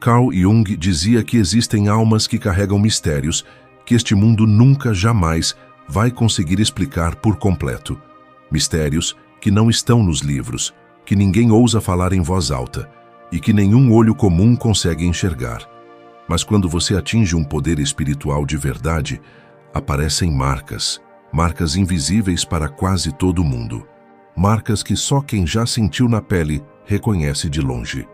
Carl Jung dizia que existem almas que carregam mistérios que este mundo nunca, jamais vai conseguir explicar por completo. Mistérios que não estão nos livros, que ninguém ousa falar em voz alta e que nenhum olho comum consegue enxergar. Mas quando você atinge um poder espiritual de verdade, aparecem marcas, marcas invisíveis para quase todo mundo. Marcas que só quem já sentiu na pele reconhece de longe.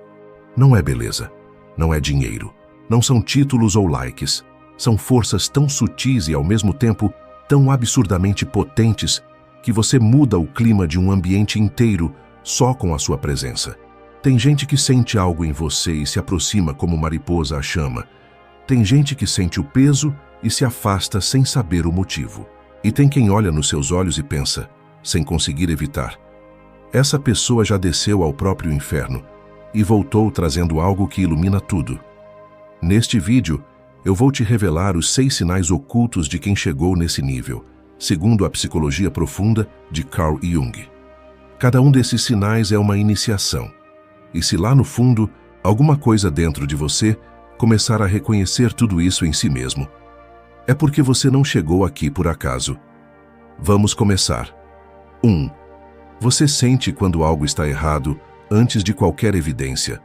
Não é beleza, não é dinheiro, não são títulos ou likes. São forças tão sutis e ao mesmo tempo tão absurdamente potentes que você muda o clima de um ambiente inteiro só com a sua presença. Tem gente que sente algo em você e se aproxima como mariposa à chama. Tem gente que sente o peso e se afasta sem saber o motivo. E tem quem olha nos seus olhos e pensa, sem conseguir evitar: essa pessoa já desceu ao próprio inferno e voltou trazendo algo que ilumina tudo. Neste vídeo, eu vou te revelar os 6 sinais ocultos de quem chegou nesse nível, segundo a psicologia profunda de Carl Jung. Cada um desses sinais é uma iniciação. E se lá no fundo, alguma coisa dentro de você começar a reconhecer tudo isso em si mesmo, é porque você não chegou aqui por acaso. Vamos começar. 1. Você sente quando algo está errado antes de qualquer evidência.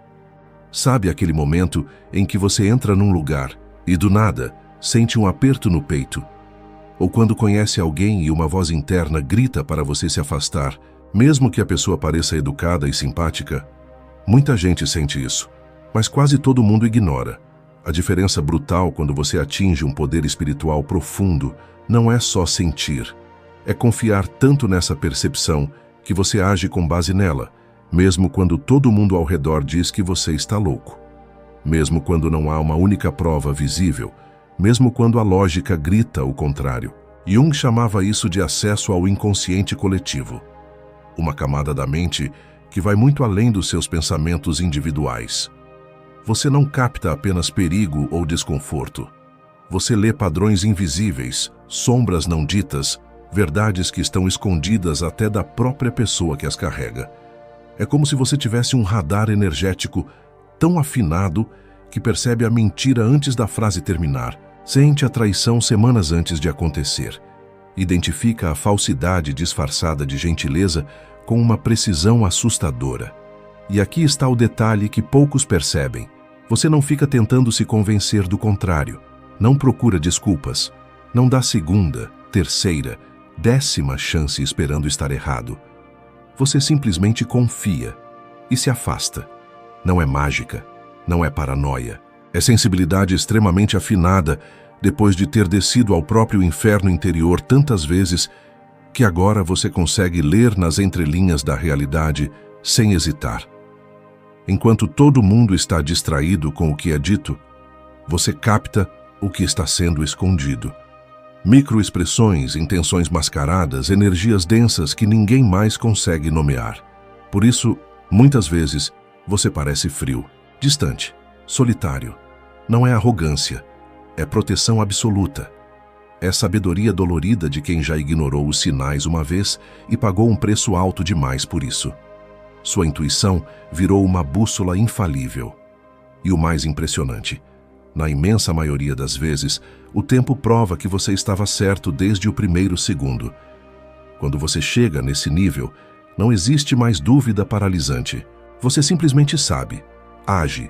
Sabe aquele momento em que você entra num lugar e do nada sente um aperto no peito? Ou quando conhece alguém e uma voz interna grita para você se afastar, mesmo que a pessoa pareça educada e simpática? Muita gente sente isso, mas quase todo mundo ignora. A diferença brutal quando você atinge um poder espiritual profundo não é só sentir, é confiar tanto nessa percepção que você age com base nela, mesmo quando todo mundo ao redor diz que você está louco. Mesmo quando não há uma única prova visível, mesmo quando a lógica grita o contrário. Jung chamava isso de acesso ao inconsciente coletivo, uma camada da mente que vai muito além dos seus pensamentos individuais. Você não capta apenas perigo ou desconforto. Você lê padrões invisíveis, sombras não ditas, verdades que estão escondidas até da própria pessoa que as carrega. É como se você tivesse um radar energético tão afinado que percebe a mentira antes da frase terminar, sente a traição semanas antes de acontecer, identifica a falsidade disfarçada de gentileza com uma precisão assustadora. E aqui está o detalhe que poucos percebem. Você não fica tentando se convencer do contrário, não procura desculpas, não dá segunda, terceira, 10ª chance esperando estar errado. Você simplesmente confia e se afasta. Não é mágica, não é paranoia. É sensibilidade extremamente afinada depois de ter descido ao próprio inferno interior tantas vezes que agora você consegue ler nas entrelinhas da realidade sem hesitar. Enquanto todo mundo está distraído com o que é dito, você capta o que está sendo escondido. Microexpressões, intenções mascaradas, energias densas que ninguém mais consegue nomear. Por isso, muitas vezes, você parece frio, distante, solitário. Não é arrogância, é proteção absoluta. É sabedoria dolorida de quem já ignorou os sinais uma vez e pagou um preço alto demais por isso. Sua intuição virou uma bússola infalível. E o mais impressionante, na imensa maioria das vezes, o tempo prova que você estava certo desde o primeiro segundo. Quando você chega nesse nível, não existe mais dúvida paralisante. Você simplesmente sabe, age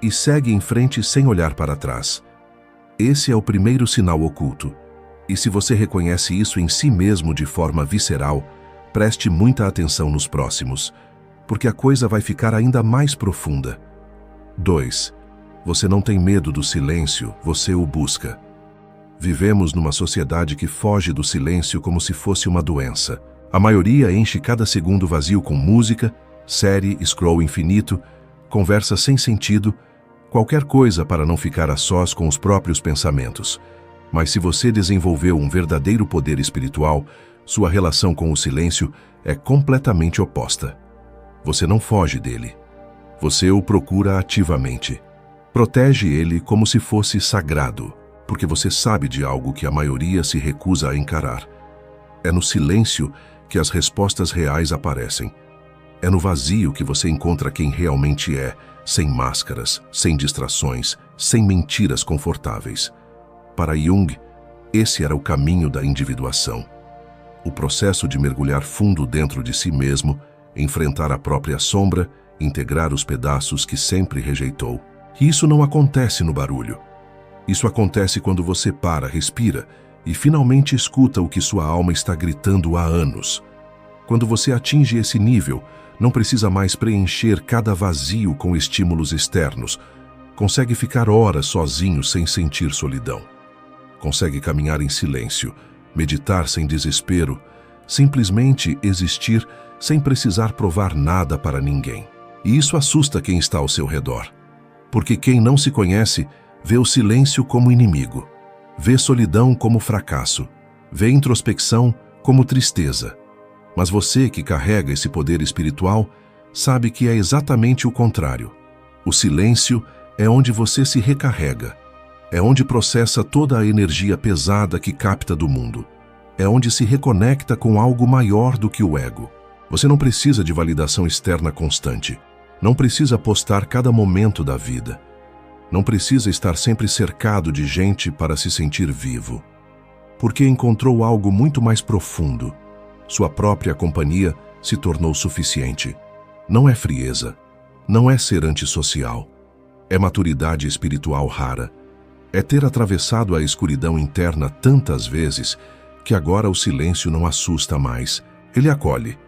e segue em frente sem olhar para trás. Esse é o primeiro sinal oculto. E se você reconhece isso em si mesmo de forma visceral, preste muita atenção nos próximos, porque a coisa vai ficar ainda mais profunda. 2. Você não tem medo do silêncio, você o busca. Vivemos numa sociedade que foge do silêncio como se fosse uma doença. A maioria enche cada segundo vazio com música, série, scroll infinito, conversa sem sentido, qualquer coisa para não ficar a sós com os próprios pensamentos. Mas se você desenvolveu um verdadeiro poder espiritual, sua relação com o silêncio é completamente oposta. Você não foge dele. Você o procura ativamente. Protege ele como se fosse sagrado, porque você sabe de algo que a maioria se recusa a encarar. É no silêncio que as respostas reais aparecem. É no vazio que você encontra quem realmente é, sem máscaras, sem distrações, sem mentiras confortáveis. Para Jung, esse era o caminho da individuação. O processo de mergulhar fundo dentro de si mesmo, enfrentar a própria sombra, integrar os pedaços que sempre rejeitou. E isso não acontece no barulho. Isso acontece quando você para, respira e finalmente escuta o que sua alma está gritando há anos. Quando você atinge esse nível, não precisa mais preencher cada vazio com estímulos externos. Consegue ficar horas sozinho sem sentir solidão. Consegue caminhar em silêncio, meditar sem desespero, simplesmente existir sem precisar provar nada para ninguém. E isso assusta quem está ao seu redor. Porque quem não se conhece vê o silêncio como inimigo, vê solidão como fracasso, vê introspecção como tristeza. Mas você que carrega esse poder espiritual sabe que é exatamente o contrário. O silêncio é onde você se recarrega, é onde processa toda a energia pesada que capta do mundo, é onde se reconecta com algo maior do que o ego. Você não precisa de validação externa constante, não precisa postar cada momento da vida, não precisa estar sempre cercado de gente para se sentir vivo, porque encontrou algo muito mais profundo. Sua própria companhia se tornou suficiente. Não é frieza, não é ser antissocial, é maturidade espiritual rara. É ter atravessado a escuridão interna tantas vezes que agora o silêncio não assusta mais, ele acolhe.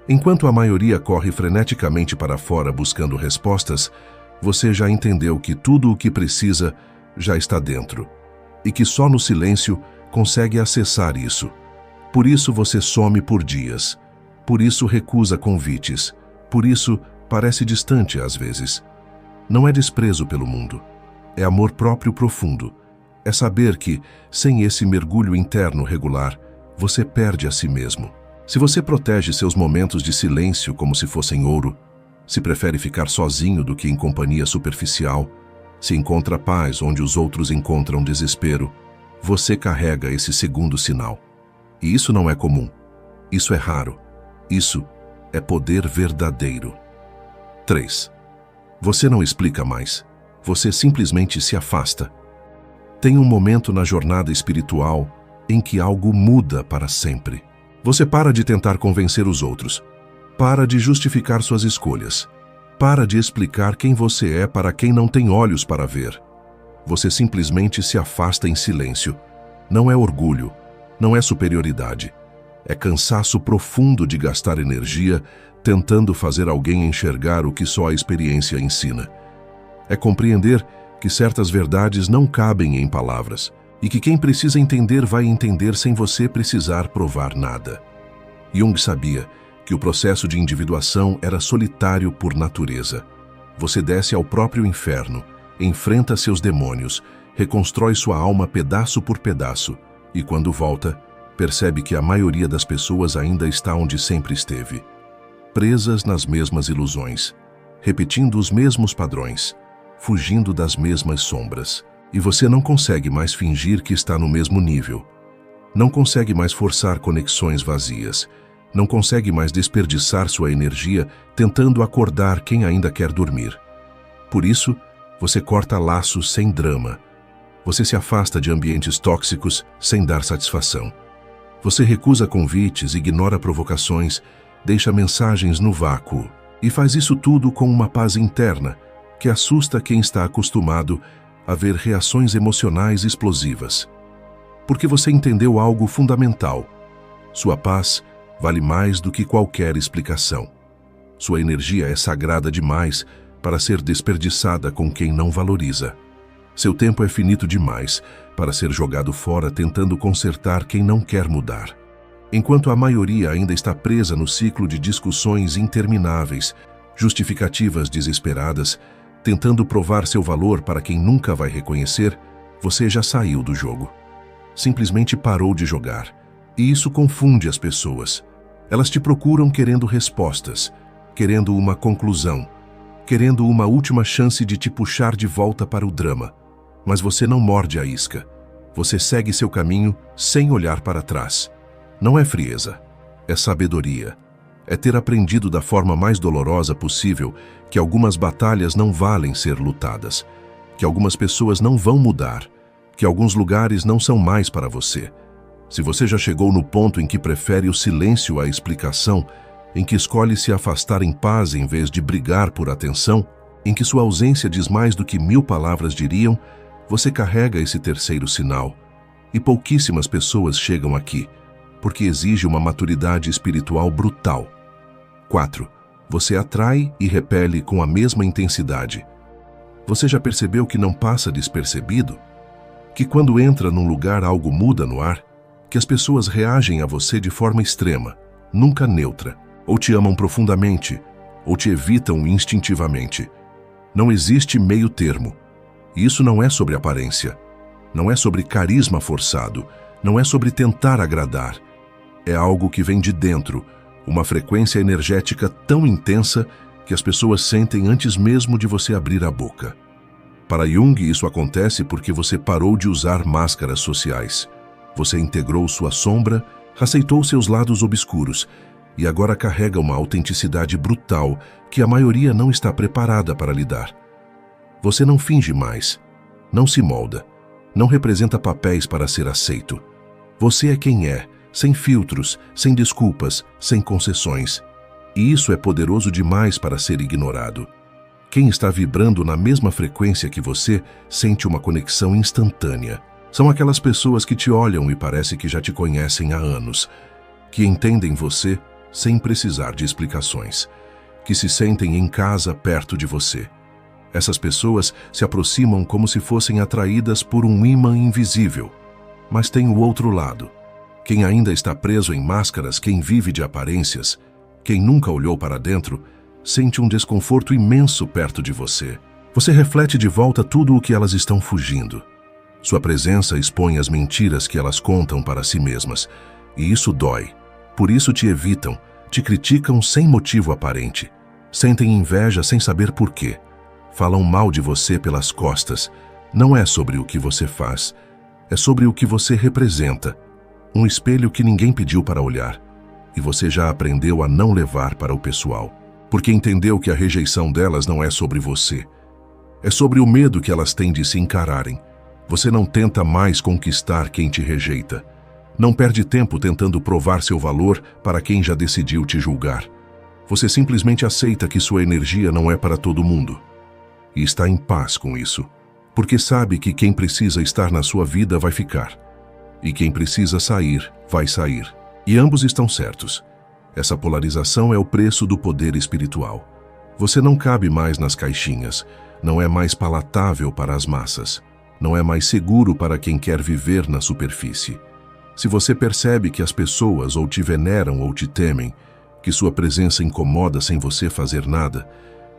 Enquanto a maioria corre freneticamente para fora buscando respostas, você já entendeu que tudo o que precisa já está dentro e que só no silêncio consegue acessar isso. Por isso você some por dias, por isso recusa convites, por isso parece distante às vezes. Não é desprezo pelo mundo, é amor próprio profundo. É saber que, sem esse mergulho interno regular, você perde a si mesmo. Se você protege seus momentos de silêncio como se fossem ouro, se prefere ficar sozinho do que em companhia superficial, se encontra paz onde os outros encontram desespero, você carrega esse segundo sinal. E isso não é comum. Isso é raro. Isso é poder verdadeiro. 3. Você não explica mais. Você simplesmente se afasta. Tem um momento na jornada espiritual em que algo muda para sempre. Você para de tentar convencer os outros. Para de justificar suas escolhas. Para de explicar quem você é para quem não tem olhos para ver. Você simplesmente se afasta em silêncio. Não é orgulho, não é superioridade. É cansaço profundo de gastar energia tentando fazer alguém enxergar o que só a experiência ensina. É compreender que certas verdades não cabem em palavras e que quem precisa entender vai entender sem você precisar provar nada. Jung sabia que o processo de individuação era solitário por natureza. Você desce ao próprio inferno, enfrenta seus demônios, reconstrói sua alma pedaço por pedaço e, quando volta, percebe que a maioria das pessoas ainda está onde sempre esteve, presas nas mesmas ilusões, repetindo os mesmos padrões, fugindo das mesmas sombras. E você não consegue mais fingir que está no mesmo nível. Não consegue mais forçar conexões vazias. Não consegue mais desperdiçar sua energia tentando acordar quem ainda quer dormir. Por isso, você corta laços sem drama. Você se afasta de ambientes tóxicos sem dar satisfação. Você recusa convites, ignora provocações, deixa mensagens no vácuo. E faz isso tudo com uma paz interna que assusta quem está acostumado a ver reações emocionais explosivas. Porque você entendeu algo fundamental. Sua paz vale mais do que qualquer explicação. Sua energia é sagrada demais para ser desperdiçada com quem não valoriza. Seu tempo é finito demais para ser jogado fora tentando consertar quem não quer mudar. Enquanto a maioria ainda está presa no ciclo de discussões intermináveis, justificativas desesperadas, tentando provar seu valor para quem nunca vai reconhecer, você já saiu do jogo. Simplesmente parou de jogar. E isso confunde as pessoas. Elas te procuram querendo respostas, querendo uma conclusão, querendo uma última chance de te puxar de volta para o drama. Mas você não morde a isca. Você segue seu caminho sem olhar para trás. Não é frieza, é sabedoria. É ter aprendido da forma mais dolorosa possível que algumas batalhas não valem ser lutadas, que algumas pessoas não vão mudar, que alguns lugares não são mais para você. Se você já chegou no ponto em que prefere o silêncio à explicação, em que escolhe se afastar em paz em vez de brigar por atenção, em que sua ausência diz mais do que 1000 palavras diriam, você carrega esse terceiro sinal. E pouquíssimas pessoas chegam aqui, porque exige uma maturidade espiritual brutal. 4. Você atrai e repele com a mesma intensidade. Você já percebeu que não passa despercebido? Que quando entra num lugar algo muda no ar? Que as pessoas reagem a você de forma extrema, nunca neutra, ou te amam profundamente, ou te evitam instintivamente. Não existe meio termo. E isso não é sobre aparência, não é sobre carisma forçado, não é sobre tentar agradar. É algo que vem de dentro, uma frequência energética tão intensa que as pessoas sentem antes mesmo de você abrir a boca. Para Jung, isso acontece porque você parou de usar máscaras sociais. Você integrou sua sombra, aceitou seus lados obscuros e agora carrega uma autenticidade brutal que a maioria não está preparada para lidar. Você não finge mais, não se molda, não representa papéis para ser aceito. Você é quem é, sem filtros, sem desculpas, sem concessões. E isso é poderoso demais para ser ignorado. Quem está vibrando na mesma frequência que você sente uma conexão instantânea. São aquelas pessoas que te olham e parece que já te conhecem há anos, que entendem você sem precisar de explicações, que se sentem em casa perto de você. Essas pessoas se aproximam como se fossem atraídas por um ímã invisível. Mas tem o outro lado. Quem ainda está preso em máscaras, quem vive de aparências, quem nunca olhou para dentro, sente um desconforto imenso perto de você. Você reflete de volta tudo o que elas estão fugindo. Sua presença expõe as mentiras que elas contam para si mesmas, e isso dói. Por isso te evitam, te criticam sem motivo aparente, sentem inveja sem saber por quê. Falam mal de você pelas costas. Não é sobre o que você faz, é sobre o que você representa. Um espelho que ninguém pediu para olhar, e você já aprendeu a não levar para o pessoal, porque entendeu que a rejeição delas não é sobre você. É sobre o medo que elas têm de se encararem. Você não tenta mais conquistar quem te rejeita. Não perde tempo tentando provar seu valor para quem já decidiu te julgar. Você simplesmente aceita que sua energia não é para todo mundo. E está em paz com isso, porque sabe que quem precisa estar na sua vida vai ficar. E quem precisa sair, vai sair. E ambos estão certos. Essa polarização é o preço do poder espiritual. Você não cabe mais nas caixinhas, não é mais palatável para as massas, não é mais seguro para quem quer viver na superfície. Se você percebe que as pessoas ou te veneram ou te temem, que sua presença incomoda sem você fazer nada,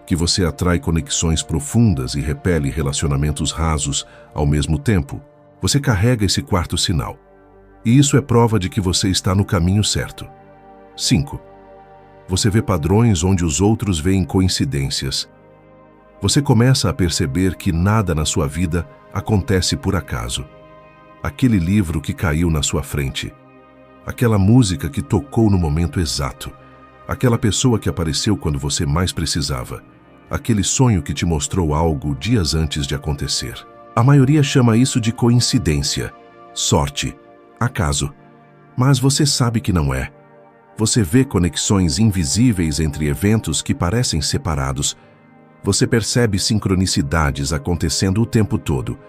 que você atrai conexões profundas e repele relacionamentos rasos ao mesmo tempo, você carrega esse quarto sinal. E isso é prova de que você está no caminho certo. 5. Você vê padrões onde os outros veem coincidências. Você começa a perceber que nada na sua vida acontece por acaso. Aquele livro que caiu na sua frente, aquela música que tocou no momento exato, aquela pessoa que apareceu quando você mais precisava, aquele sonho que te mostrou algo dias antes de acontecer. A maioria chama isso de coincidência, sorte, acaso. Mas você sabe que não é. Você vê conexões invisíveis entre eventos que parecem separados. Você percebe sincronicidades acontecendo o tempo todo.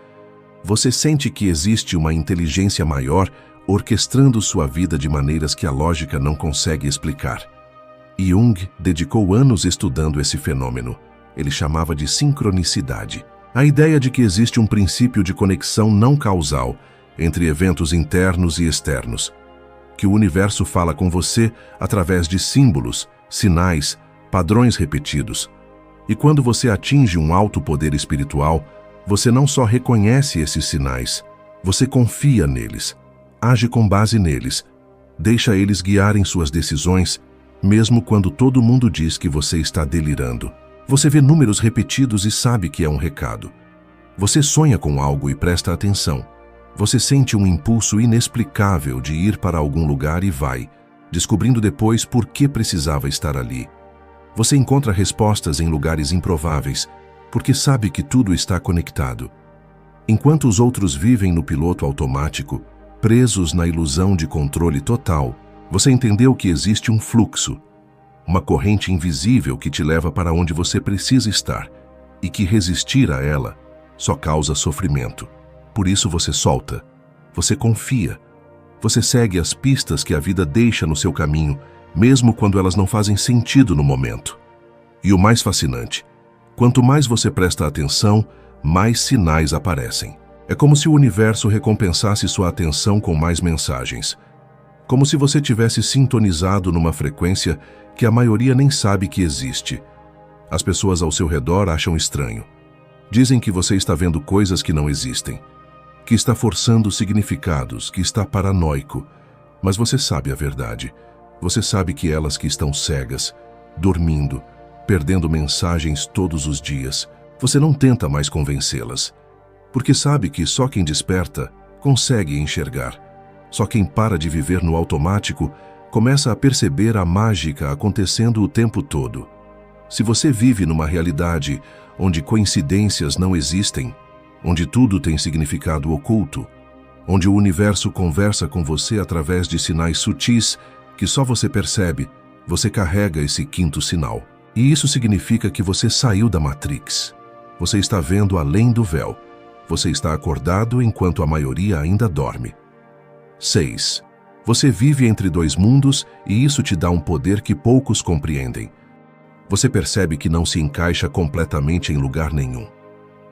Você sente que existe uma inteligência maior orquestrando sua vida de maneiras que a lógica não consegue explicar. Jung dedicou anos estudando esse fenômeno. Ele chamava de sincronicidade. A ideia de que existe um princípio de conexão não causal entre eventos internos e externos, que o universo fala com você através de símbolos, sinais, padrões repetidos. E quando você atinge um alto poder espiritual, você não só reconhece esses sinais, você confia neles, age com base neles, deixa eles guiarem suas decisões, mesmo quando todo mundo diz que você está delirando. Você vê números repetidos e sabe que é um recado. Você sonha com algo e presta atenção. Você sente um impulso inexplicável de ir para algum lugar e vai. descobrindo depois por que precisava estar ali. Você encontra respostas em lugares improváveis, porque sabe que tudo está conectado. Enquanto os outros vivem no piloto automático, presos na ilusão de controle total, você entendeu que existe um fluxo, uma corrente invisível que te leva para onde você precisa estar, e que resistir a ela só causa sofrimento. Por isso você solta, você confia, você segue as pistas que a vida deixa no seu caminho, mesmo quando elas não fazem sentido no momento. E o mais fascinante, quanto mais você presta atenção, mais sinais aparecem. É como se o universo recompensasse sua atenção com mais mensagens. Como se você tivesse sintonizado numa frequência que a maioria nem sabe que existe. As pessoas ao seu redor acham estranho. Dizem que você está vendo coisas que não existem, que está forçando significados, que está paranoico. Mas você sabe a verdade. Você sabe que elas que estão cegas, dormindo, perdendo mensagens todos os dias, você não tenta mais convencê-las, porque sabe que só quem desperta consegue enxergar. Só quem para de viver no automático começa a perceber a mágica acontecendo o tempo todo. Se você vive numa realidade onde coincidências não existem, onde tudo tem significado oculto, onde o universo conversa com você através de sinais sutis que só você percebe, você carrega esse quinto sinal. E isso significa que você saiu da Matrix. Você está vendo além do véu. Você está acordado enquanto a maioria ainda dorme. 6. Você vive entre dois mundos e isso te dá um poder que poucos compreendem. Você percebe que não se encaixa completamente em lugar nenhum.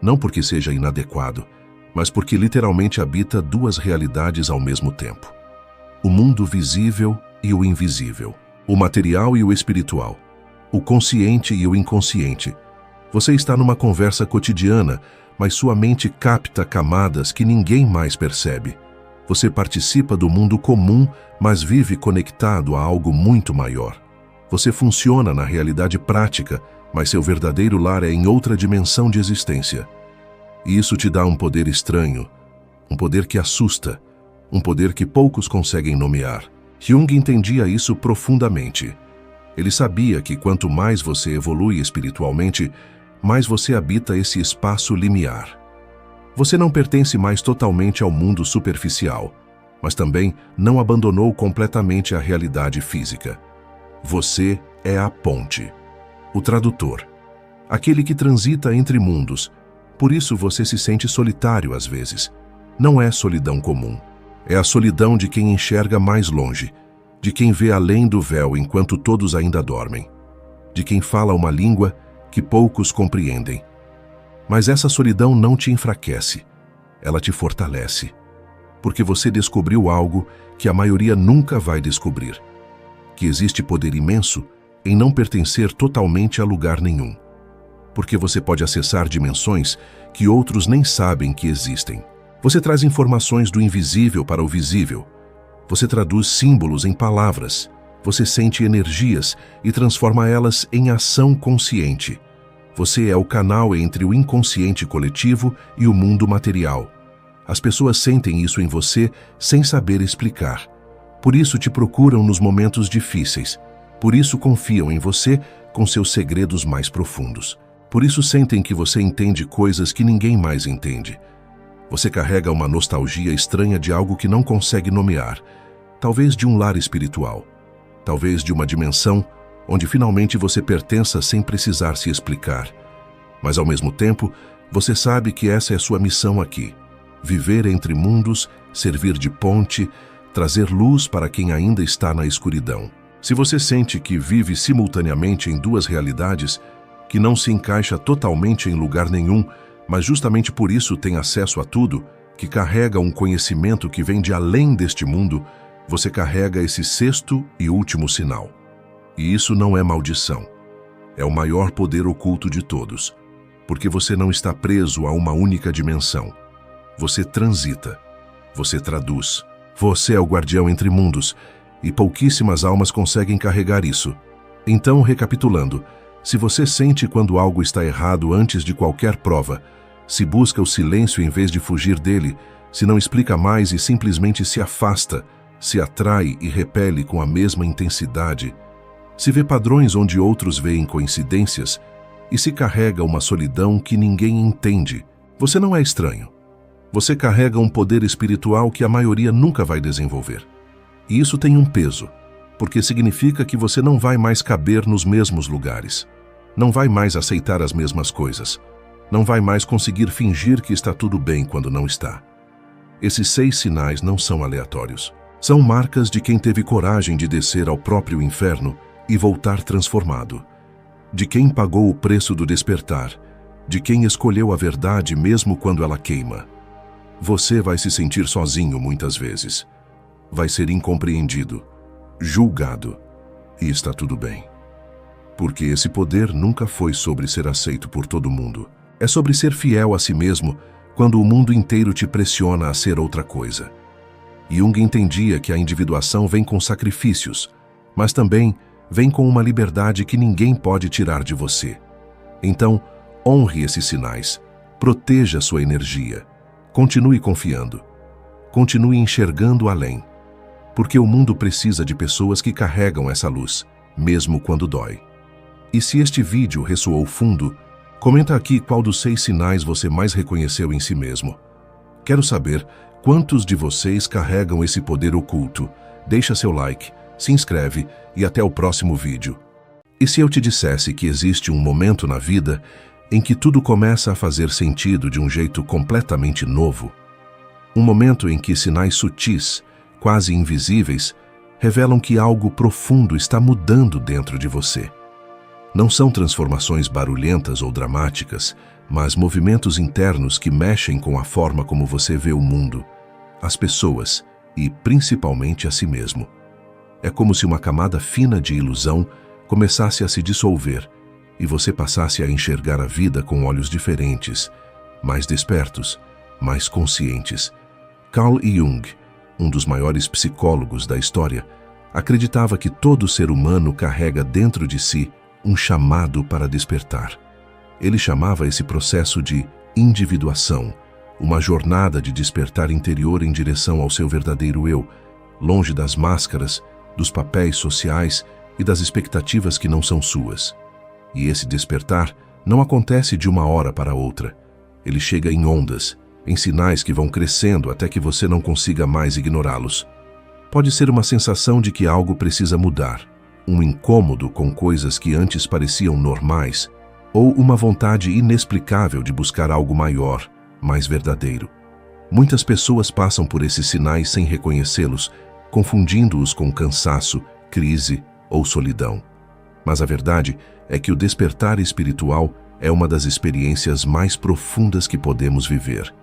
Não porque seja inadequado, mas porque literalmente habita duas realidades ao mesmo tempo. O mundo visível e o invisível. O material e o espiritual. O consciente e o inconsciente. Você está numa conversa cotidiana, mas sua mente capta camadas que ninguém mais percebe. Você participa do mundo comum, mas vive conectado a algo muito maior. Você funciona na realidade prática, mas seu verdadeiro lar é em outra dimensão de existência. E isso te dá um poder estranho, um poder que assusta, um poder que poucos conseguem nomear. Jung entendia isso profundamente. Ele sabia que quanto mais você evolui espiritualmente, mais você habita esse espaço limiar. Você não pertence mais totalmente ao mundo superficial, mas também não abandonou completamente a realidade física. Você é a ponte, o tradutor, aquele que transita entre mundos. Por isso você se sente solitário às vezes. Não é solidão comum. É a solidão de quem enxerga mais longe, de quem vê além do véu enquanto todos ainda dormem, de quem fala uma língua que poucos compreendem. Mas essa solidão não te enfraquece, ela te fortalece, porque você descobriu algo que a maioria nunca vai descobrir, que existe poder imenso em não pertencer totalmente a lugar nenhum, porque você pode acessar dimensões que outros nem sabem que existem. Você traz informações do invisível para o visível. Você traduz símbolos em palavras. Você sente energias e transforma elas em ação consciente. Você é o canal entre o inconsciente coletivo e o mundo material. As pessoas sentem isso em você sem saber explicar. Por isso te procuram nos momentos difíceis. Por isso confiam em você com seus segredos mais profundos. Por isso sentem que você entende coisas que ninguém mais entende. Você carrega uma nostalgia estranha de algo que não consegue nomear, talvez de um lar espiritual, talvez de uma dimensão onde finalmente você pertença sem precisar se explicar. Mas ao mesmo tempo, você sabe que essa é sua missão aqui: viver entre mundos, servir de ponte, trazer luz para quem ainda está na escuridão. Se você sente que vive simultaneamente em duas realidades, que não se encaixa totalmente em lugar nenhum, mas justamente por isso tem acesso a tudo, que carrega um conhecimento que vem de além deste mundo, você carrega esse sexto e último sinal. E isso não é maldição. É o maior poder oculto de todos, porque você não está preso a uma única dimensão. Você transita, você traduz. Você é o guardião entre mundos, e pouquíssimas almas conseguem carregar isso. Então, recapitulando, se você sente quando algo está errado antes de qualquer prova, se busca o silêncio em vez de fugir dele, se não explica mais e simplesmente se afasta, se atrai e repele com a mesma intensidade, se vê padrões onde outros veem coincidências e se carrega uma solidão que ninguém entende, você não é estranho. Você carrega um poder espiritual que a maioria nunca vai desenvolver. E isso tem um peso, porque significa que você não vai mais caber nos mesmos lugares. Não vai mais aceitar as mesmas coisas. Não vai mais conseguir fingir que está tudo bem quando não está. Esses 6 sinais não são aleatórios. São marcas de quem teve coragem de descer ao próprio inferno e voltar transformado. De quem pagou o preço do despertar. De quem escolheu a verdade mesmo quando ela queima. Você vai se sentir sozinho muitas vezes. Vai ser incompreendido, julgado, e está tudo bem. Porque esse poder nunca foi sobre ser aceito por todo mundo. É sobre ser fiel a si mesmo quando o mundo inteiro te pressiona a ser outra coisa. Jung entendia que a individuação vem com sacrifícios, mas também vem com uma liberdade que ninguém pode tirar de você. Então, honre esses sinais, proteja sua energia, continue confiando, continue enxergando além, porque o mundo precisa de pessoas que carregam essa luz, mesmo quando dói. E se este vídeo ressoou fundo, comenta aqui qual dos 6 sinais você mais reconheceu em si mesmo. Quero saber quantos de vocês carregam esse poder oculto. Deixa seu like, se inscreve e até o próximo vídeo. E se eu te dissesse que existe um momento na vida em que tudo começa a fazer sentido de um jeito completamente novo? Um momento em que sinais sutis, quase invisíveis, revelam que algo profundo está mudando dentro de você. Não são transformações barulhentas ou dramáticas, mas movimentos internos que mexem com a forma como você vê o mundo, as pessoas e, principalmente, a si mesmo. É como se uma camada fina de ilusão começasse a se dissolver e você passasse a enxergar a vida com olhos diferentes, mais despertos, mais conscientes. Carl Jung, um dos maiores psicólogos da história, acreditava que todo ser humano carrega dentro de si um chamado para despertar. Ele chamava esse processo de individuação, uma jornada de despertar interior em direção ao seu verdadeiro eu, longe das máscaras, dos papéis sociais e das expectativas que não são suas. E esse despertar não acontece de uma hora para outra. Ele chega em ondas, em sinais que vão crescendo até que você não consiga mais ignorá-los. Pode ser uma sensação de que algo precisa mudar, um incômodo com coisas que antes pareciam normais, ou uma vontade inexplicável de buscar algo maior, mais verdadeiro. Muitas pessoas passam por esses sinais sem reconhecê-los, confundindo-os com cansaço, crise ou solidão. Mas a verdade é que o despertar espiritual é uma das experiências mais profundas que podemos viver.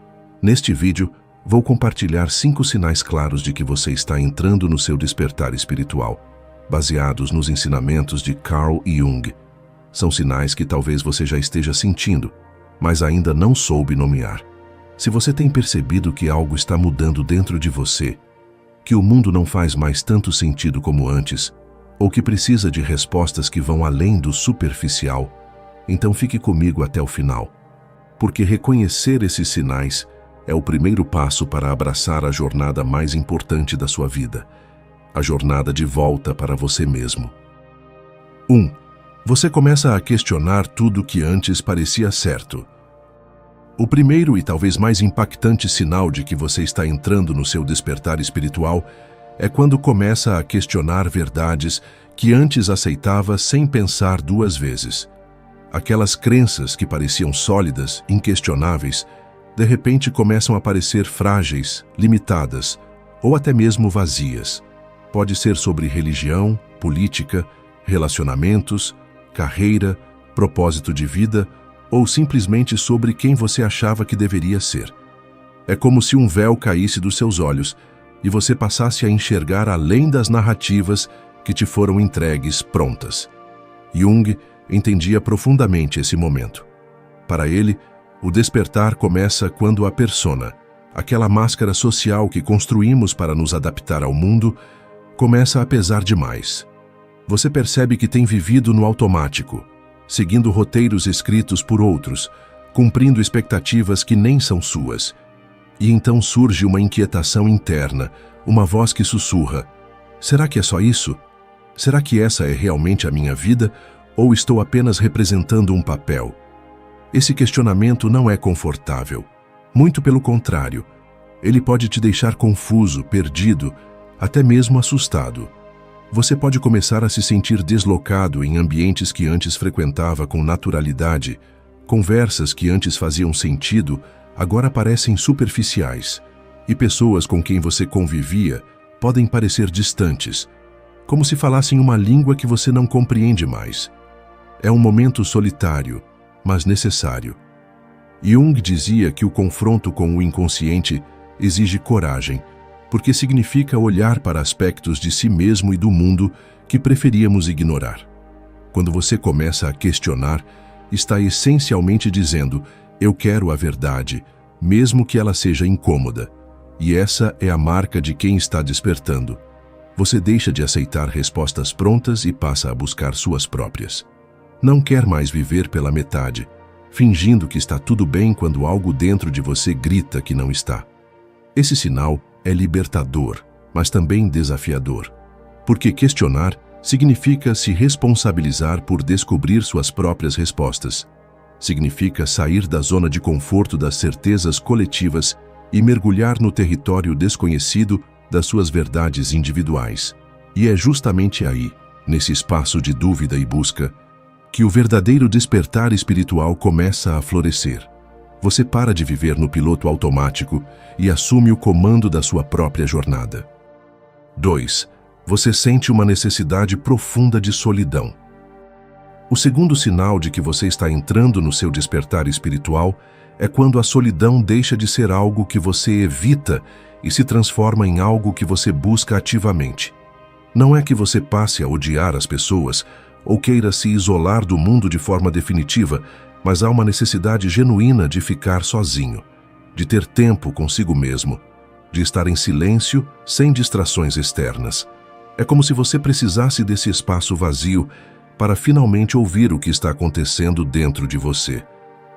Neste vídeo, vou compartilhar 5 sinais claros de que você está entrando no seu despertar espiritual, baseados nos ensinamentos de Carl Jung. São sinais que talvez você já esteja sentindo, mas ainda não soube nomear. Se você tem percebido que algo está mudando dentro de você, que o mundo não faz mais tanto sentido como antes, ou que precisa de respostas que vão além do superficial, então fique comigo até o final, porque reconhecer esses sinais é o primeiro passo para abraçar a jornada mais importante da sua vida, a jornada de volta para você mesmo. 1. Você começa a questionar tudo que antes parecia certo. O primeiro e talvez mais impactante sinal de que você está entrando no seu despertar espiritual é quando começa a questionar verdades que antes aceitava sem pensar 2 vezes. Aquelas crenças que pareciam sólidas, inquestionáveis, de repente começam a parecer frágeis, limitadas ou até mesmo vazias. Pode ser sobre religião, política, relacionamentos, carreira, propósito de vida ou simplesmente sobre quem você achava que deveria ser. É como se um véu caísse dos seus olhos e você passasse a enxergar além das narrativas que te foram entregues prontas. Jung entendia profundamente esse momento. Para ele, o despertar começa quando a persona, aquela máscara social que construímos para nos adaptar ao mundo, começa a pesar demais. Você percebe que tem vivido no automático, seguindo roteiros escritos por outros, cumprindo expectativas que nem são suas. E então surge uma inquietação interna, uma voz que sussurra: será que é só isso? Será que essa é realmente a minha vida ou estou apenas representando um papel? Esse questionamento não é confortável. Muito pelo contrário, ele pode te deixar confuso, perdido, até mesmo assustado. Você pode começar a se sentir deslocado em ambientes que antes frequentava com naturalidade. Conversas que antes faziam sentido agora parecem superficiais. E pessoas com quem você convivia podem parecer distantes, como se falassem uma língua que você não compreende mais. É um momento solitário, mas necessário. Jung dizia que o confronto com o inconsciente exige coragem, porque significa olhar para aspectos de si mesmo e do mundo que preferíamos ignorar. Quando você começa a questionar, está essencialmente dizendo: eu quero a verdade, mesmo que ela seja incômoda. E essa é a marca de quem está despertando. Você deixa de aceitar respostas prontas e passa a buscar suas próprias. Não quer mais viver pela metade, fingindo que está tudo bem quando algo dentro de você grita que não está. Esse sinal é libertador, mas também desafiador. Porque questionar significa se responsabilizar por descobrir suas próprias respostas. Significa sair da zona de conforto das certezas coletivas e mergulhar no território desconhecido das suas verdades individuais. E é justamente aí, nesse espaço de dúvida e busca, que o verdadeiro despertar espiritual começa a florescer. Você para de viver no piloto automático e assume o comando da sua própria jornada. 2. Você sente uma necessidade profunda de solidão. O segundo sinal de que você está entrando no seu despertar espiritual é quando a solidão deixa de ser algo que você evita e se transforma em algo que você busca ativamente. Não é que você passe a odiar as pessoas ou queira se isolar do mundo de forma definitiva, mas há uma necessidade genuína de ficar sozinho, de ter tempo consigo mesmo, de estar em silêncio, sem distrações externas. É como se você precisasse desse espaço vazio para finalmente ouvir o que está acontecendo dentro de você.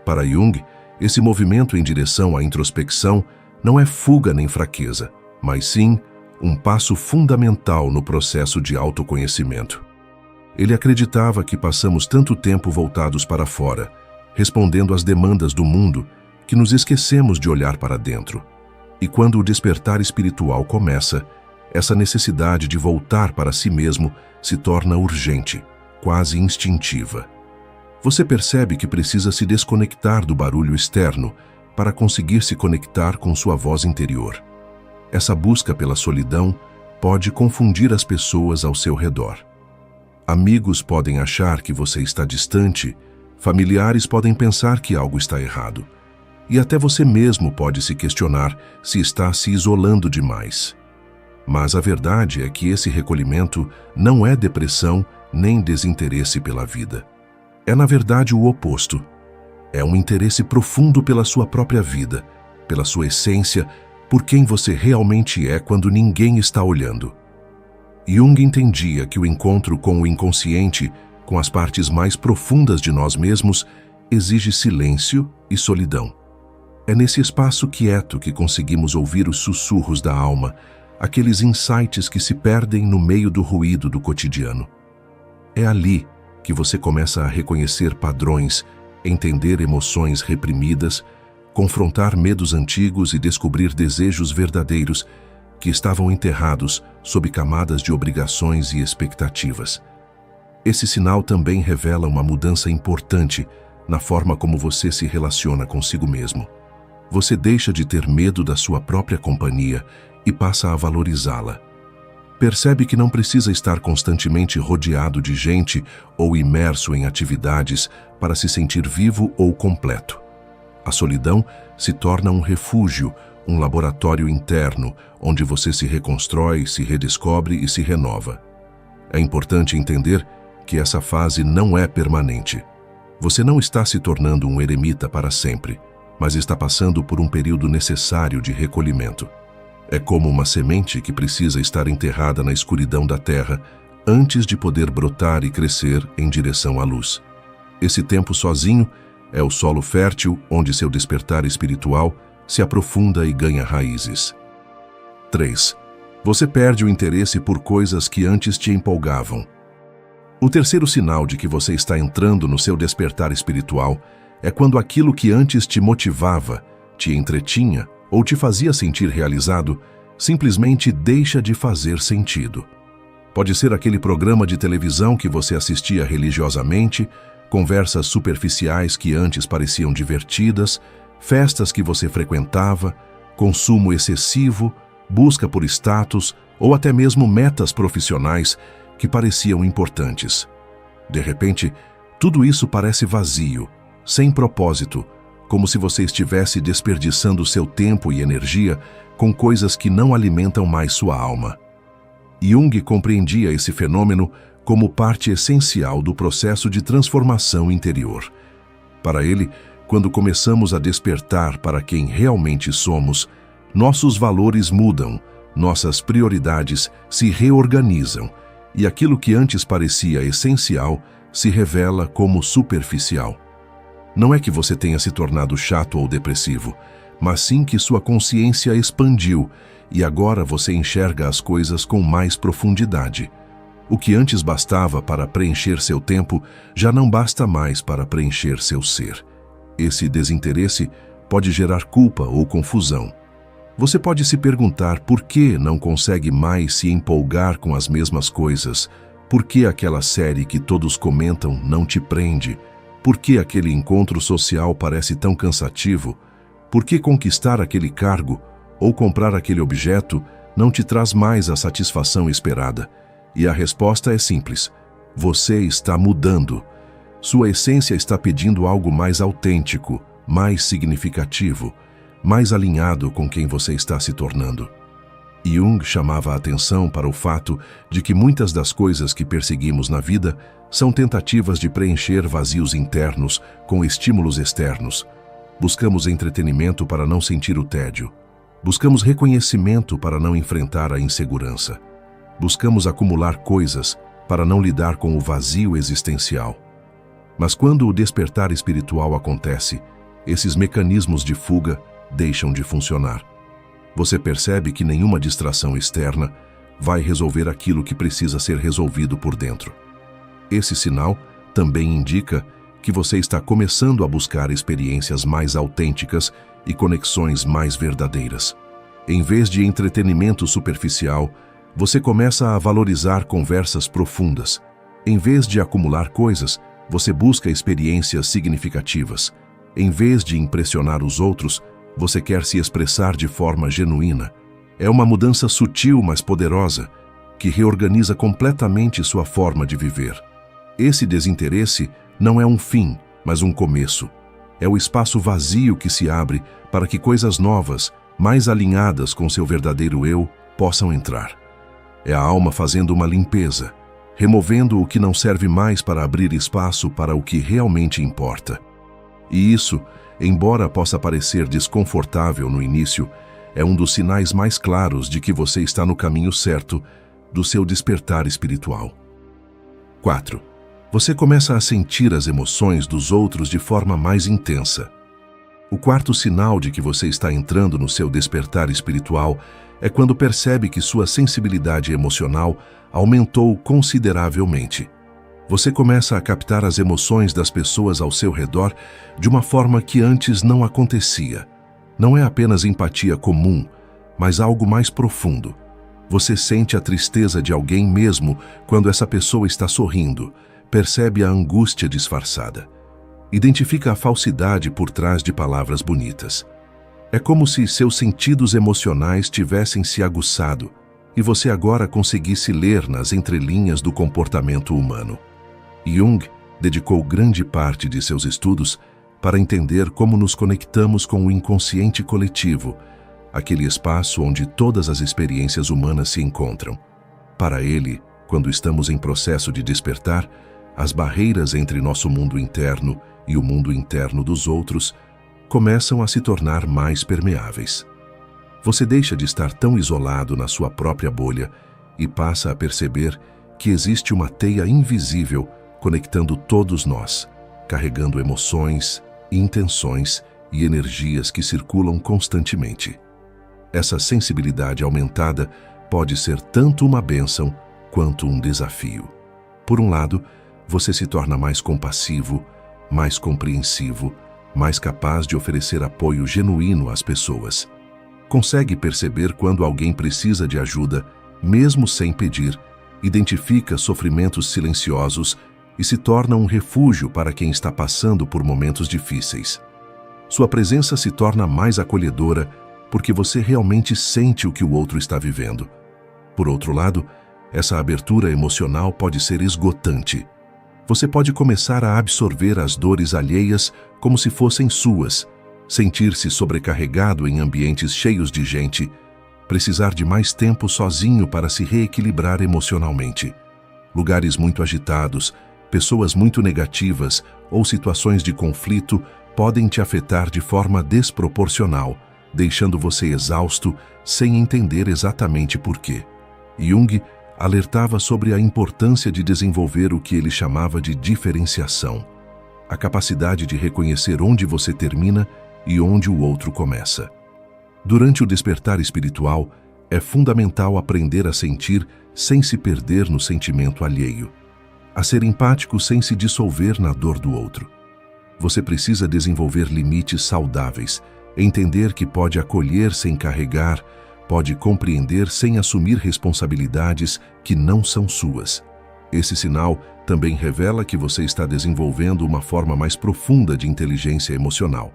Para Jung, esse movimento em direção à introspecção não é fuga nem fraqueza, mas sim um passo fundamental no processo de autoconhecimento. Ele acreditava que passamos tanto tempo voltados para fora, respondendo às demandas do mundo, que nos esquecemos de olhar para dentro. E quando o despertar espiritual começa, essa necessidade de voltar para si mesmo se torna urgente, quase instintiva. Você percebe que precisa se desconectar do barulho externo para conseguir se conectar com sua voz interior. Essa busca pela solidão pode confundir as pessoas ao seu redor. Amigos podem achar que você está distante, familiares podem pensar que algo está errado, e até você mesmo pode se questionar se está se isolando demais. Mas a verdade é que esse recolhimento não é depressão nem desinteresse pela vida. É, na verdade, o oposto. É um interesse profundo pela sua própria vida, pela sua essência, por quem você realmente é quando ninguém está olhando. Jung entendia que o encontro com o inconsciente, com as partes mais profundas de nós mesmos, exige silêncio e solidão. É nesse espaço quieto que conseguimos ouvir os sussurros da alma, aqueles insights que se perdem no meio do ruído do cotidiano. É ali que você começa a reconhecer padrões, entender emoções reprimidas, confrontar medos antigos e descobrir desejos verdadeiros que estavam enterrados sob camadas de obrigações e expectativas. Esse sinal também revela uma mudança importante na forma como você se relaciona consigo mesmo. Você deixa de ter medo da sua própria companhia e passa a valorizá-la. Percebe que não precisa estar constantemente rodeado de gente ou imerso em atividades para se sentir vivo ou completo. A solidão se torna um refúgio, um laboratório interno, onde você se reconstrói, se redescobre e se renova. É importante entender que essa fase não é permanente. Você não está se tornando um eremita para sempre, mas está passando por um período necessário de recolhimento. É como uma semente que precisa estar enterrada na escuridão da terra antes de poder brotar e crescer em direção à luz. Esse tempo sozinho é o solo fértil onde seu despertar espiritual se aprofunda e ganha raízes. 3. Você perde o interesse por coisas que antes te empolgavam. O terceiro sinal de que você está entrando no seu despertar espiritual é quando aquilo que antes te motivava, te entretinha ou te fazia sentir realizado, simplesmente deixa de fazer sentido. Pode ser aquele programa de televisão que você assistia religiosamente, conversas superficiais que antes pareciam divertidas, festas que você frequentava, consumo excessivo, busca por status ou até mesmo metas profissionais que pareciam importantes. De repente, tudo isso parece vazio, sem propósito, como se você estivesse desperdiçando seu tempo e energia com coisas que não alimentam mais sua alma. Jung compreendia esse fenômeno como parte essencial do processo de transformação interior. Para ele, quando começamos a despertar para quem realmente somos, nossos valores mudam, nossas prioridades se reorganizam e aquilo que antes parecia essencial se revela como superficial. Não é que você tenha se tornado chato ou depressivo, mas sim que sua consciência expandiu e agora você enxerga as coisas com mais profundidade. O que antes bastava para preencher seu tempo já não basta mais para preencher seu ser. Esse desinteresse pode gerar culpa ou confusão. Você pode se perguntar por que não consegue mais se empolgar com as mesmas coisas, por que aquela série que todos comentam não te prende, por que aquele encontro social parece tão cansativo, por que conquistar aquele cargo ou comprar aquele objeto não te traz mais a satisfação esperada. E a resposta é simples: você está mudando. Sua essência está pedindo algo mais autêntico, mais significativo, mais alinhado com quem você está se tornando. Jung chamava a atenção para o fato de que muitas das coisas que perseguimos na vida são tentativas de preencher vazios internos com estímulos externos. Buscamos entretenimento para não sentir o tédio. Buscamos reconhecimento para não enfrentar a insegurança. Buscamos acumular coisas para não lidar com o vazio existencial. Mas quando o despertar espiritual acontece, esses mecanismos de fuga deixam de funcionar. Você percebe que nenhuma distração externa vai resolver aquilo que precisa ser resolvido por dentro. Esse sinal também indica que você está começando a buscar experiências mais autênticas e conexões mais verdadeiras. Em vez de entretenimento superficial, você começa a valorizar conversas profundas. Em vez de acumular coisas, você busca experiências significativas. Em vez de impressionar os outros, você quer se expressar de forma genuína. É uma mudança sutil, mas poderosa, que reorganiza completamente sua forma de viver. Esse desinteresse não é um fim, mas um começo. É o espaço vazio que se abre para que coisas novas, mais alinhadas com seu verdadeiro eu, possam entrar. É a alma fazendo uma limpeza, removendo o que não serve mais para abrir espaço para o que realmente importa. E isso, embora possa parecer desconfortável no início, é um dos sinais mais claros de que você está no caminho certo do seu despertar espiritual. 4. Você começa a sentir as emoções dos outros de forma mais intensa. O quarto sinal de que você está entrando no seu despertar espiritual é quando percebe que sua sensibilidade emocional aumentou consideravelmente. Você começa a captar as emoções das pessoas ao seu redor de uma forma que antes não acontecia. Não é apenas empatia comum, mas algo mais profundo. Você sente a tristeza de alguém mesmo quando essa pessoa está sorrindo, percebe a angústia disfarçada. Identifica a falsidade por trás de palavras bonitas. É como se seus sentidos emocionais tivessem se aguçado e você agora conseguisse ler nas entrelinhas do comportamento humano. Jung dedicou grande parte de seus estudos para entender como nos conectamos com o inconsciente coletivo, aquele espaço onde todas as experiências humanas se encontram. Para ele, quando estamos em processo de despertar, as barreiras entre nosso mundo interno e o mundo interno dos outros começam a se tornar mais permeáveis. Você deixa de estar tão isolado na sua própria bolha e passa a perceber que existe uma teia invisível conectando todos nós, carregando emoções, intenções e energias que circulam constantemente. Essa sensibilidade aumentada pode ser tanto uma bênção quanto um desafio. Por um lado, você se torna mais compassivo, mais compreensivo, mais capaz de oferecer apoio genuíno às pessoas. Consegue perceber quando alguém precisa de ajuda, mesmo sem pedir, identifica sofrimentos silenciosos e se torna um refúgio para quem está passando por momentos difíceis. Sua presença se torna mais acolhedora porque você realmente sente o que o outro está vivendo. Por outro lado, essa abertura emocional pode ser esgotante. Você pode começar a absorver as dores alheias como se fossem suas, sentir-se sobrecarregado em ambientes cheios de gente, precisar de mais tempo sozinho para se reequilibrar emocionalmente. Lugares muito agitados, pessoas muito negativas ou situações de conflito podem te afetar de forma desproporcional, deixando você exausto sem entender exatamente por quê. Jung alertava sobre a importância de desenvolver o que ele chamava de diferenciação, a capacidade de reconhecer onde você termina e onde o outro começa. Durante o despertar espiritual, é fundamental aprender a sentir sem se perder no sentimento alheio, a ser empático sem se dissolver na dor do outro. Você precisa desenvolver limites saudáveis, entender que pode acolher sem carregar, pode compreender sem assumir responsabilidades que não são suas. Esse sinal também revela que você está desenvolvendo uma forma mais profunda de inteligência emocional.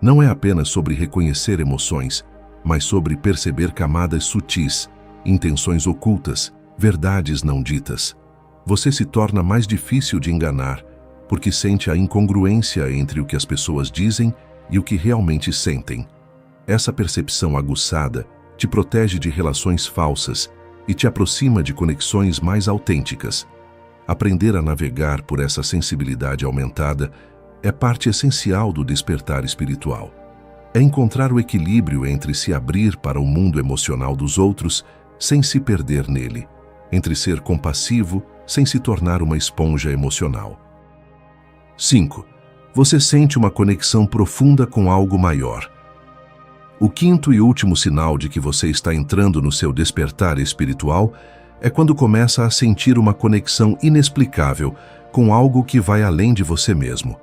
Não é apenas sobre reconhecer emoções, mas sobre perceber camadas sutis, intenções ocultas, verdades não ditas. Você se torna mais difícil de enganar, porque sente a incongruência entre o que as pessoas dizem e o que realmente sentem. Essa percepção aguçada te protege de relações falsas e te aproxima de conexões mais autênticas. Aprender a navegar por essa sensibilidade aumentada é parte essencial do despertar espiritual. É encontrar o equilíbrio entre se abrir para o mundo emocional dos outros sem se perder nele, entre ser compassivo sem se tornar uma esponja emocional. 5. Você sente uma conexão profunda com algo maior. O quinto e último sinal de que você está entrando no seu despertar espiritual é quando começa a sentir uma conexão inexplicável com algo que vai além de você mesmo.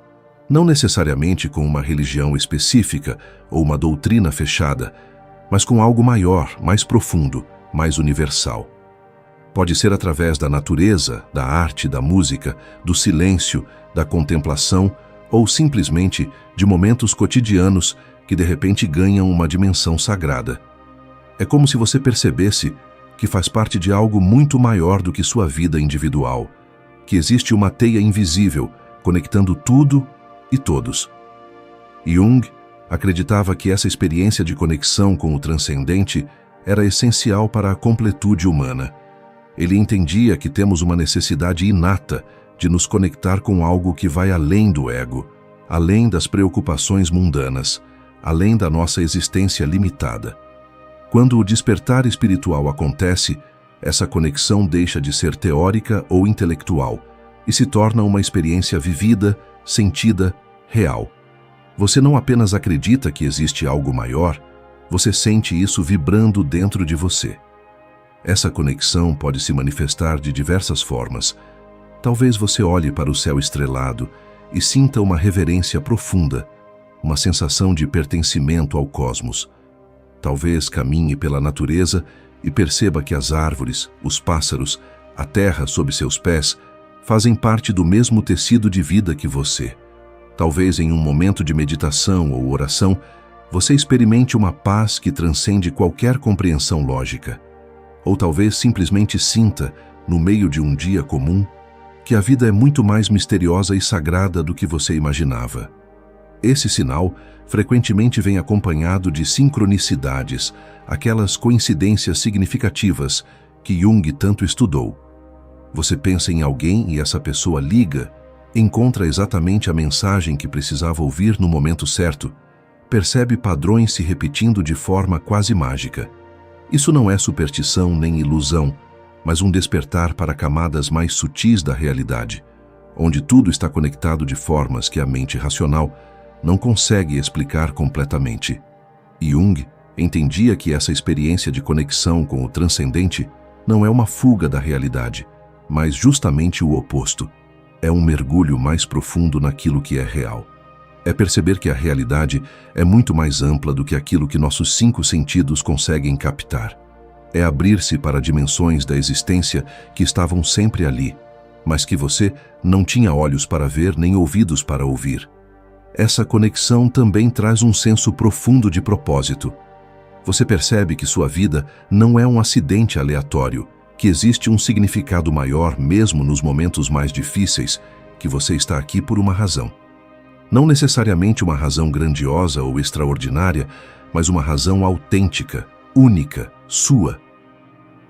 Não necessariamente com uma religião específica ou uma doutrina fechada, mas com algo maior, mais profundo, mais universal. Pode ser através da natureza, da arte, da música, do silêncio, da contemplação ou simplesmente de momentos cotidianos que de repente ganham uma dimensão sagrada. É como se você percebesse que faz parte de algo muito maior do que sua vida individual, que existe uma teia invisível conectando tudo e todos. Jung acreditava que essa experiência de conexão com o transcendente era essencial para a completude humana. Ele entendia que temos uma necessidade inata de nos conectar com algo que vai além do ego, além das preocupações mundanas, além da nossa existência limitada. Quando o despertar espiritual acontece, essa conexão deixa de ser teórica ou intelectual e se torna uma experiência vivida, sentida, real. Você não apenas acredita que existe algo maior, você sente isso vibrando dentro de você. Essa conexão pode se manifestar de diversas formas. Talvez você olhe para o céu estrelado e sinta uma reverência profunda, uma sensação de pertencimento ao cosmos. Talvez caminhe pela natureza e perceba que as árvores, os pássaros, a terra sob seus pés fazem parte do mesmo tecido de vida que você. Talvez em um momento de meditação ou oração, você experimente uma paz que transcende qualquer compreensão lógica. Ou talvez simplesmente sinta, no meio de um dia comum, que a vida é muito mais misteriosa e sagrada do que você imaginava. Esse sinal frequentemente vem acompanhado de sincronicidades, aquelas coincidências significativas que Jung tanto estudou. Você pensa em alguém e essa pessoa liga, encontra exatamente a mensagem que precisava ouvir no momento certo, percebe padrões se repetindo de forma quase mágica. Isso não é superstição nem ilusão, mas um despertar para camadas mais sutis da realidade, onde tudo está conectado de formas que a mente racional não consegue explicar completamente. Jung entendia que essa experiência de conexão com o transcendente não é uma fuga da realidade, mas justamente o oposto. É um mergulho mais profundo naquilo que é real. É perceber que a realidade é muito mais ampla do que aquilo que nossos 5 sentidos conseguem captar. É abrir-se para dimensões da existência que estavam sempre ali, mas que você não tinha olhos para ver nem ouvidos para ouvir. Essa conexão também traz um senso profundo de propósito. Você percebe que sua vida não é um acidente aleatório, que existe um significado maior mesmo nos momentos mais difíceis, que você está aqui por uma razão. Não necessariamente uma razão grandiosa ou extraordinária, mas uma razão autêntica, única, sua.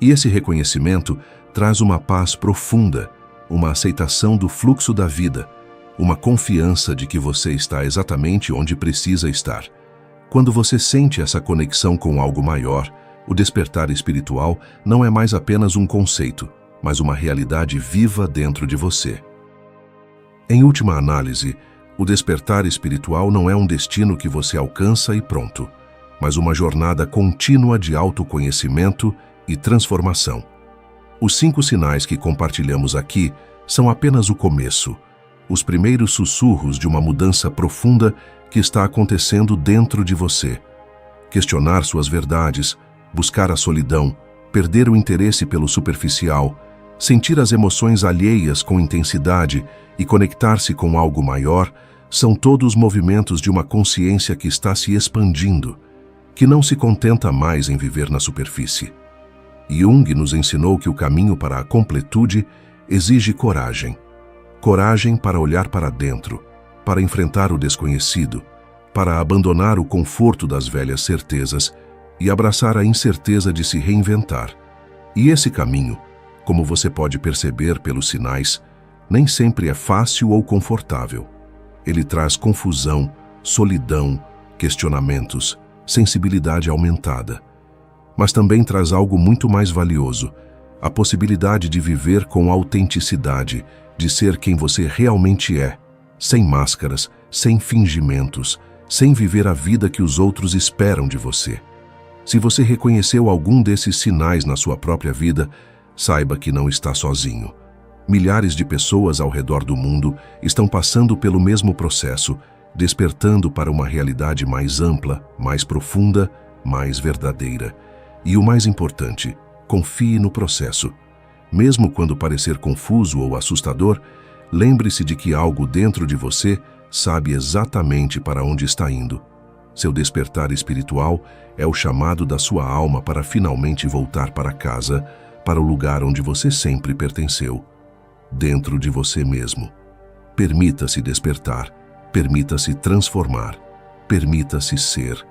E esse reconhecimento traz uma paz profunda, uma aceitação do fluxo da vida, uma confiança de que você está exatamente onde precisa estar. Quando você sente essa conexão com algo maior, o despertar espiritual não é mais apenas um conceito, mas uma realidade viva dentro de você. Em última análise, o despertar espiritual não é um destino que você alcança e pronto, mas uma jornada contínua de autoconhecimento e transformação. Os 5 sinais que compartilhamos aqui são apenas o começo, os primeiros sussurros de uma mudança profunda que está acontecendo dentro de você. Questionar suas verdades, buscar a solidão, perder o interesse pelo superficial, sentir as emoções alheias com intensidade e conectar-se com algo maior são todos movimentos de uma consciência que está se expandindo, que não se contenta mais em viver na superfície. Jung nos ensinou que o caminho para a completude exige coragem. Coragem para olhar para dentro, para enfrentar o desconhecido, para abandonar o conforto das velhas certezas e abraçar a incerteza de se reinventar. E esse caminho, como você pode perceber pelos sinais, nem sempre é fácil ou confortável. Ele traz confusão, solidão, questionamentos, sensibilidade aumentada. Mas também traz algo muito mais valioso, a possibilidade de viver com autenticidade, de ser quem você realmente é, sem máscaras, sem fingimentos, sem viver a vida que os outros esperam de você. Se você reconheceu algum desses sinais na sua própria vida, saiba que não está sozinho. Milhares de pessoas ao redor do mundo estão passando pelo mesmo processo, despertando para uma realidade mais ampla, mais profunda, mais verdadeira. E o mais importante, confie no processo. Mesmo quando parecer confuso ou assustador, lembre-se de que algo dentro de você sabe exatamente para onde está indo. Seu despertar espiritual é o chamado da sua alma para finalmente voltar para casa, para o lugar onde você sempre pertenceu, dentro de você mesmo. Permita-se despertar, permita-se transformar, permita-se ser.